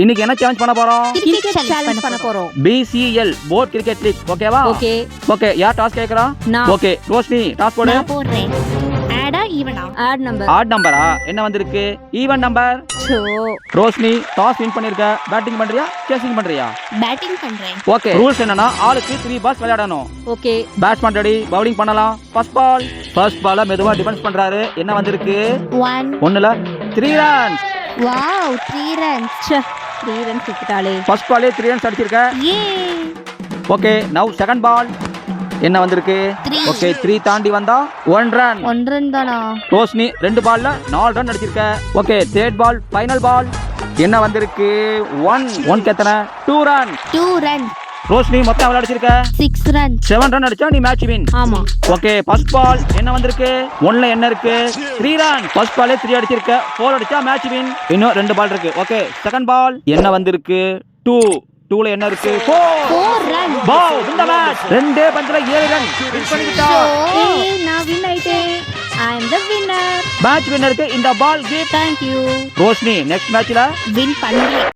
இன்னைக்கு என்ன சேலஞ்ச் பண்ண போறோம்? கிரிக்கெட் சேலஞ்ச் பண்ண போறோம். BCL board cricket league. ஓகேவா? ஓகே. ஓகே, யார் டாஸ் கேக்குறா? நான். ஓகே, ரோஷினி டாஸ் போடு. நான் போடுறேன். ஆடா ஈவனா? Add number. ஆட் நம்பரா? என்ன வந்திருக்கு? Even number. So Roshini toss win பண்ணிருக்க. பேட்டிங் பண்றியா சேசிங் பண்றியா? பேட்டிங் பண்றேன். ஓகே, ரூல்ஸ் என்னன்னா ஆளுக்கு 3 பால்ஸ் விளையாடணும். ஓகே. பேட்ஸ்மேன் ரெடி, பவுலிங் பண்ணலாம். ஃபர்ஸ்ட் பால மெதுவா டிஃபென்ஸ் பண்றாரு. என்ன வந்திருக்கு? 1 ஒண்ணுல 3 ரன்ஸ். Wow 3 runs. 3 ரன்ஸ் விட்டுட்டாளே. ஃபர்ஸ்ட் பாலே 3 ரன்ஸ் அடிச்சிருக்க. ஏ ஓகே, நவ் செகண்ட் பால். என்ன வந்திருக்கு? 3. ஓகே, 3 தாண்டி வந்தா 1 ரன். 1 ரன் தானா? ரோஷினி 2 பால்ல 4 ரன் அடிச்சிருக்க. Okay, third ball, final ball. என்ன வந்திருக்கு? 1 எத்தனை? 2 ரன். 2 ரன். ரோஷினி மொத்தம் எவ்வளவு அடிச்சிருக்க? 6 ரன். 7 ரன் அடிச்சா நீ மேட்ச் வின். ஆமா. ஓகே, ஃபர்ஸ்ட் பால் என்ன வந்திருக்கு? 1ல என்ன இருக்கு? 3 ரன். ஃபர்ஸ்ட் பாலே 3 அடிச்சிருக்க. 4 அடிச்சா மேட்ச் வின். இன்னும் 2 பால் இருக்கு. ஓகே, செகண்ட் பால் என்ன வந்திருக்கு? 2ல என்ன இருக்கு? 4 ரன். வாவ், இந்த மேட்ச் ரெண்டே பந்துல 7 ரன் வின் பண்ணிட்டா. ஏய் நான் வின் ஆயிட்டேன். ஐ அம் தி வின்னர். மேட்ச் வின்னருக்கு இந்த ball gift. Thank you. Roshini next மேட்ச்ல வின் பண்ணி